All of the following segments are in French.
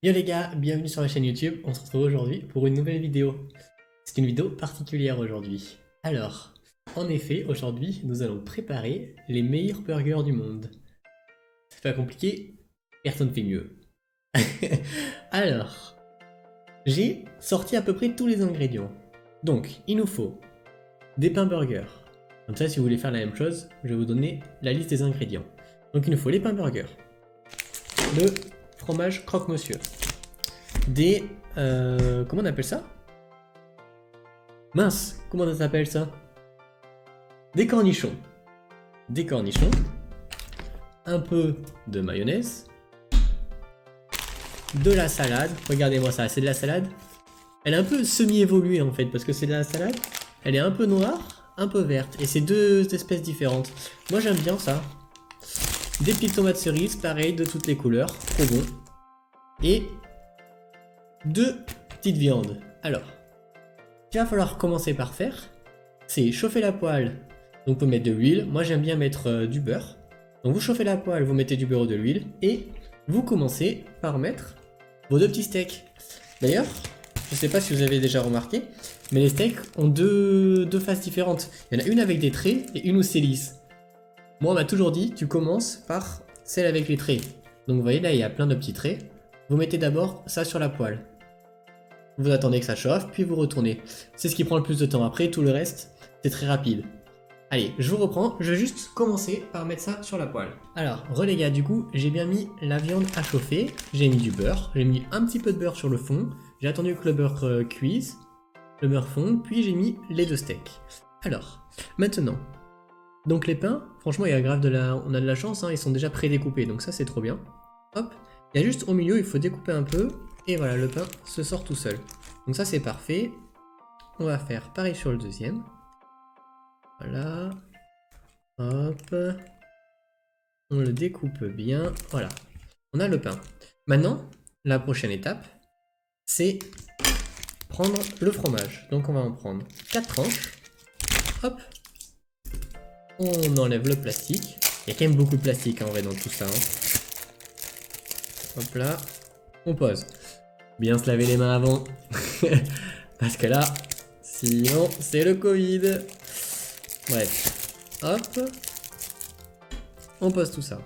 Yo les gars, bienvenue sur la chaîne YouTube, on se retrouve aujourd'hui pour une nouvelle vidéo. C'est une vidéo particulière aujourd'hui. Alors, en effet, aujourd'hui, nous allons préparer les meilleurs burgers du monde. C'est pas compliqué, personne fait mieux. Alors, j'ai sorti à peu près tous les ingrédients. Donc, il nous faut des pains burgers. Comme ça, si vous voulez faire la même chose, je vais vous donner la liste des ingrédients. Donc, il nous faut les pains burgers, le fromage croque-monsieur, des... comment on appelle ça? Mince, comment ça s'appelle ça? Des cornichons. Des cornichons. Un peu de mayonnaise. De la salade. Regardez-moi ça, c'est de la salade. Elle est un peu semi-évoluée en fait, parce que c'est de la salade. Elle est un peu noire, un peu verte. Et c'est deux espèces différentes. Moi j'aime bien ça. Des petites tomates cerises, pareil, de toutes les couleurs. Trop bon. Et deux petites viandes. Alors, ce qu'il va falloir commencer par faire, c'est chauffer la poêle. Donc on peut mettre de l'huile. Moi j'aime bien mettre du beurre. Donc vous chauffez la poêle, vous mettez du beurre ou de l'huile. Et vous commencez par mettre vos deux petits steaks. D'ailleurs, je sais pas si vous avez déjà remarqué, mais les steaks ont deux faces différentes. Il y en a une avec des traits et une où c'est lisse. Moi on m'a toujours dit, tu commences par celle avec les traits. Donc vous voyez là, il y a plein de petits traits. Vous mettez d'abord ça sur la poêle. Vous attendez que ça chauffe, puis vous retournez. C'est ce qui prend le plus de temps. Après, tout le reste, c'est très rapide. Allez, je vous reprends. Je vais juste commencer par mettre ça sur la poêle. Alors, les gars, du coup, j'ai bien mis la viande à chauffer. J'ai mis du beurre. J'ai mis un petit peu de beurre sur le fond. J'ai attendu que le beurre cuise. Le beurre fonde. Puis j'ai mis les deux steaks. Alors, maintenant. Donc les pains, franchement, il y a grave on a de la chance. Hein, ils sont déjà pré-découpés. Donc ça, c'est trop bien. Hop. Il y a juste au milieu, il faut découper un peu. Et voilà, le pain se sort tout seul. Donc ça, c'est parfait. On va faire pareil sur le deuxième. Voilà. Hop. On le découpe bien. Voilà. On a le pain. Maintenant, la prochaine étape, c'est prendre le fromage. Donc on va en prendre 4 tranches. Hop. On enlève le plastique. Il y a quand même beaucoup de plastique en vrai dans tout ça. Hein. Hop là. On pose. Bien se laver les mains avant. Parce que là, sinon, c'est le Covid. Bref. Hop. On pose tout ça.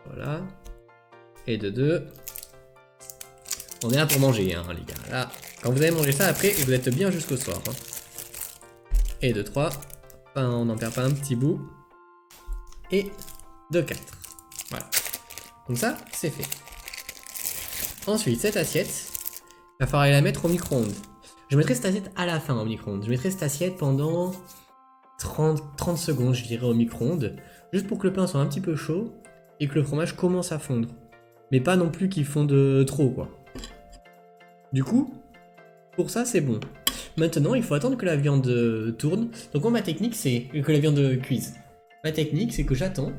Voilà. Et de deux. On est là pour manger, hein, les gars. Là, quand vous allez manger ça, après, vous êtes bien jusqu'au soir. Hein. Et de 3. Enfin, on n'en perd pas un petit bout. Et de 4. Voilà. Donc ça, c'est fait. Ensuite, cette assiette, il va falloir la mettre au micro-ondes. Je mettrai cette assiette à la fin au micro-ondes. Je mettrai cette assiette pendant 30 secondes, je dirais, au micro-ondes. Juste pour que le pain soit un petit peu chaud et que le fromage commence à fondre. Mais pas non plus qu'il fonde trop, quoi. Du coup, pour ça, c'est bon. Maintenant, il faut attendre que la viande tourne. Donc moi, ma technique, c'est que la viande cuise. Ma technique, c'est que j'attends.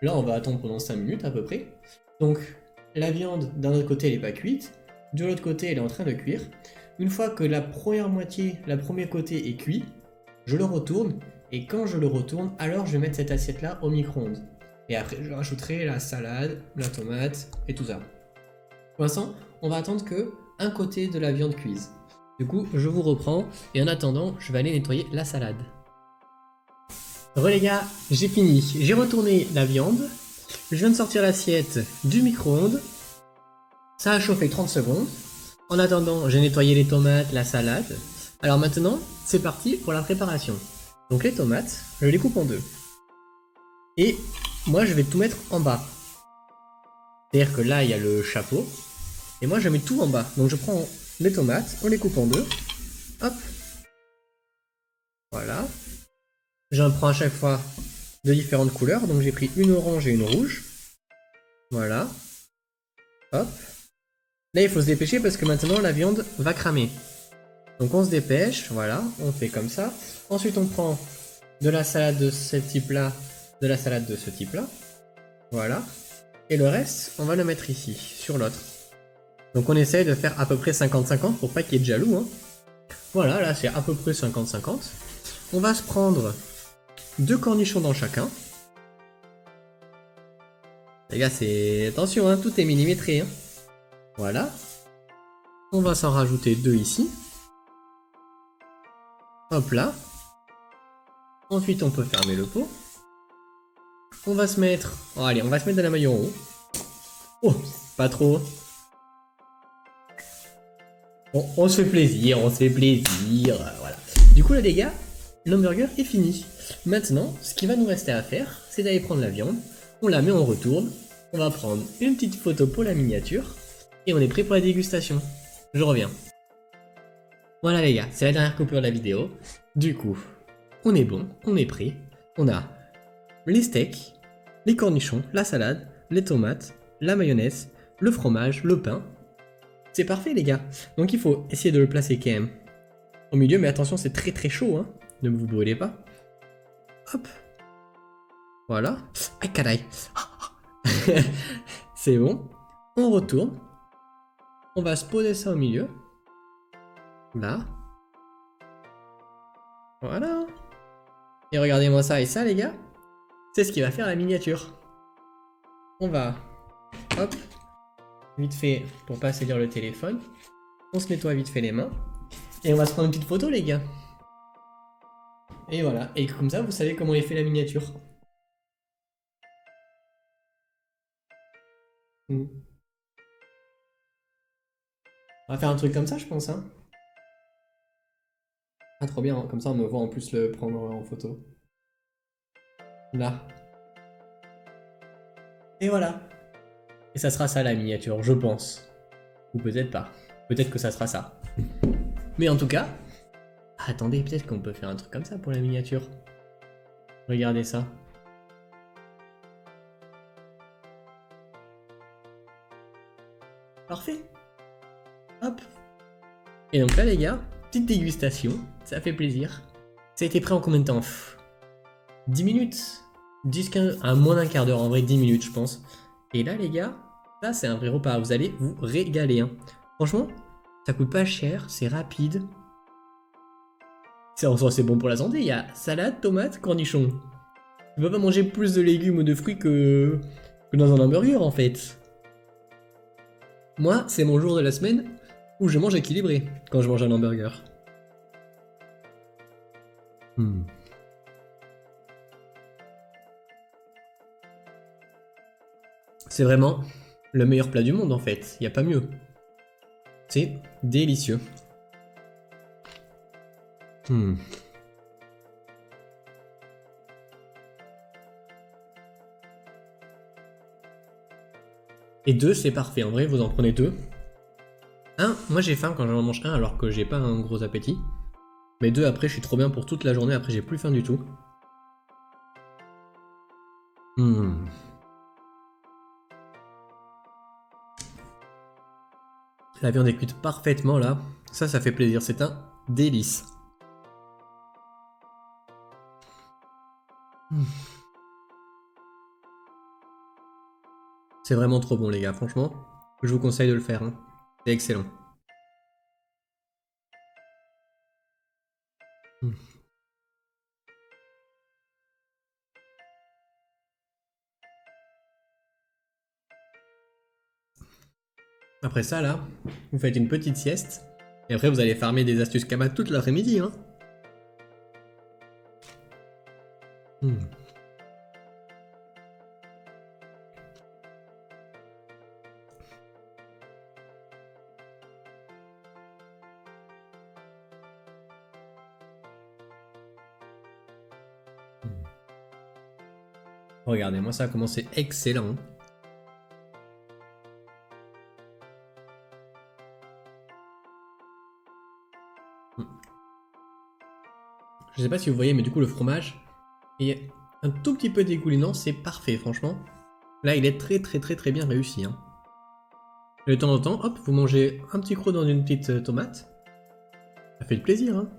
Là, on va attendre pendant 5 minutes à peu près. Donc, la viande, d'un autre côté, elle n'est pas cuite. De l'autre côté, elle est en train de cuire. Une fois que la première moitié, la premier côté est cuit, je le retourne. Et quand je le retourne, alors je vais mettre cette assiette-là au micro-ondes. Et après, je rajouterai la salade, la tomate et tout ça. Pour l'instant, on va attendre que un côté de la viande cuise. Du coup, je vous reprends. Et en attendant, je vais aller nettoyer la salade. Les gars, j'ai fini. J'ai retourné la viande. Je viens de sortir l'assiette du micro-ondes. Ça a chauffé 30 secondes. En attendant, j'ai nettoyé les tomates, la salade. Alors maintenant, c'est parti pour la préparation. Donc les tomates, je les coupe en deux. Et moi, je vais tout mettre en bas. C'est-à-dire que là, il y a le chapeau. Et moi, je mets tout en bas. Donc je prends les tomates, on les coupe en deux. Hop. Voilà. J'en prends à chaque fois de différentes couleurs. Donc j'ai pris une orange et une rouge. Voilà. Hop. Là, il faut se dépêcher parce que maintenant, la viande va cramer. Donc on se dépêche, voilà, on fait comme ça. Ensuite, on prend de la salade de ce type-là, de la salade de ce type-là. Voilà. Et le reste, on va le mettre ici, sur l'autre. Donc on essaye de faire à peu près 50-50 pour pas qu'il y ait de jaloux. Hein. Voilà, là c'est à peu près 50-50. On va se prendre 2 cornichons dans chacun. Les gars, c'est... Attention, hein, tout est millimétré. Hein. Voilà. On va s'en rajouter 2 ici. Hop là. Ensuite, on peut fermer le pot. On va se mettre... Oh, allez, on va se mettre de la maillot en haut. Oh, pas trop. On se fait plaisir, on se fait plaisir. Voilà. Du coup, là, les gars, l'hamburger est fini. Maintenant, ce qui va nous rester à faire, c'est d'aller prendre la viande. On la met, on retourne. On va prendre une petite photo pour la miniature. Et on est prêt pour la dégustation. Je reviens. Voilà les gars, c'est la dernière coupure de la vidéo. Du coup, on est bon, on est prêt. On a les steaks, les cornichons, la salade, les tomates, la mayonnaise, le fromage, le pain. C'est parfait les gars. Donc il faut essayer de le placer quand même au milieu, mais attention c'est très très chaud, hein. Ne vous brûlez pas. Hop. Voilà. Ah, canaille. C'est bon. On retourne. On va se poser ça au milieu. Là. Voilà. Et regardez-moi ça et ça les gars. C'est ce qui va faire la miniature. On va, hop, vite fait, pour pas salir le téléphone, on se nettoie vite fait les mains, et on va se prendre une petite photo les gars. Et voilà, et comme ça vous savez comment est fait la miniature. On va faire un truc comme ça je pense, hein. Ah trop bien, hein. Comme ça on me voit en plus le prendre en photo. Là. Et voilà. Et ça sera ça la miniature, je pense. Ou peut-être pas. Peut-être que ça sera ça. Mais en tout cas... Attendez, peut-être qu'on peut faire un truc comme ça pour la miniature. Regardez ça. Parfait. Hop. Et donc là les gars, petite dégustation, ça fait plaisir. Ça a été prêt en combien de temps? 10 minutes 10, 15, à moins d'un quart d'heure, en vrai 10 minutes je pense. Et là les gars, ça c'est un vrai repas, vous allez vous régaler. Hein. Franchement, ça coûte pas cher, c'est rapide. C'est en soi c'est bon pour la santé, il y a salade, tomate, cornichon. Tu peux pas manger plus de légumes ou de fruits que dans un hamburger en fait. Moi, c'est mon jour de la semaine où je mange équilibré quand je mange un hamburger. C'est vraiment le meilleur plat du monde en fait, y a pas mieux. C'est délicieux. Et 2 c'est parfait, en vrai vous en prenez 2. Un, moi j'ai faim quand j'en mange un alors que j'ai pas un gros appétit. Mais 2 après je suis trop bien pour toute la journée, après j'ai plus faim du tout. La viande est cuite parfaitement là. Ça fait plaisir, c'est un délice. C'est vraiment trop bon les gars, franchement. Je vous conseille de le faire. Hein. C'est excellent. Après ça là, vous faites une petite sieste. Et après vous allez farmer des astuces Kama toute l'après-midi. Hein. Regardez-moi ça, comment c'est excellent. Je sais pas si vous voyez, mais du coup le fromage est un tout petit peu dégoulinant, c'est parfait franchement. Là il est très bien réussi. Hein. Et de temps en temps, hop, vous mangez un petit croc dans une petite tomate. Ça fait plaisir. Hein.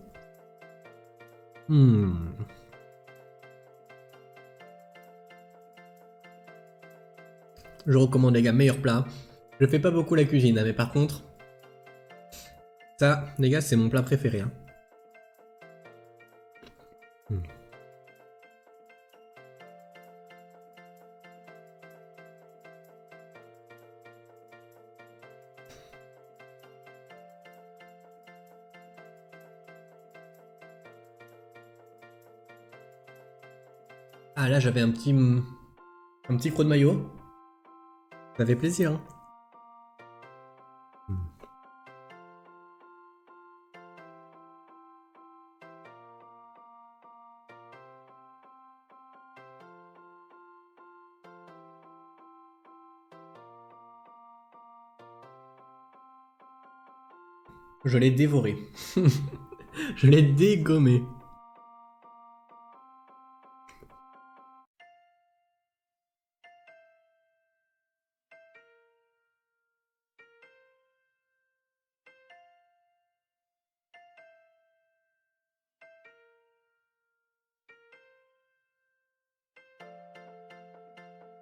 Je recommande les gars, meilleur plat. Je fais pas beaucoup la cuisine, mais par contre, ça, les gars, c'est mon plat préféré. Hein. Ah là j'avais un petit croc de maillot. Ça fait plaisir. Hein. Je l'ai dévoré. Je l'ai dégommé.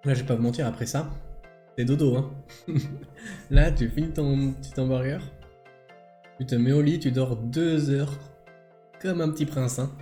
Là, je vais pas vous mentir, après ça, c'est dodo, hein. Là, tu finis ton petit hamburger, tu te mets au lit, tu dors 2 heures, comme un petit prince, hein.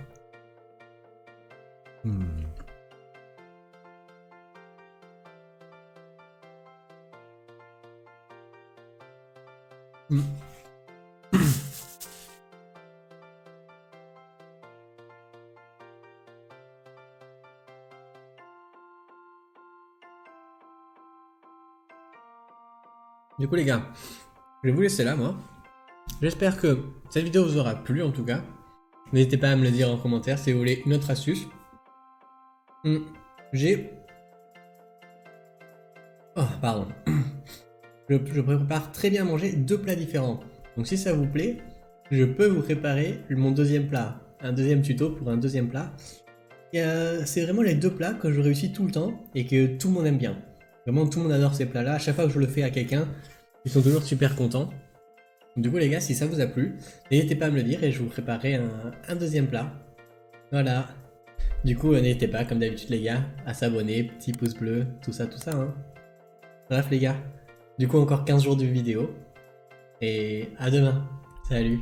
Du coup, les gars, je vais vous laisser là, moi. J'espère que cette vidéo vous aura plu, en tout cas. N'hésitez pas à me le dire en commentaire si vous voulez une autre astuce. J'ai... Oh, pardon. Je prépare très bien à manger 2 plats différents. Donc si ça vous plaît, je peux vous préparer mon deuxième plat. Un deuxième tuto pour un deuxième plat. C'est vraiment les 2 plats que je réussis tout le temps et que tout le monde aime bien. Vraiment tout le monde adore ces plats-là. À chaque fois que je le fais à quelqu'un, ils sont toujours super contents. Du coup les gars, si ça vous a plu, n'hésitez pas à me le dire et je vous préparerai un deuxième plat. Voilà. Du coup, n'hésitez pas, comme d'habitude les gars, à s'abonner, petit pouce bleu, tout ça, hein. Bref les gars, du coup encore 15 jours de vidéo. Et à demain. Salut.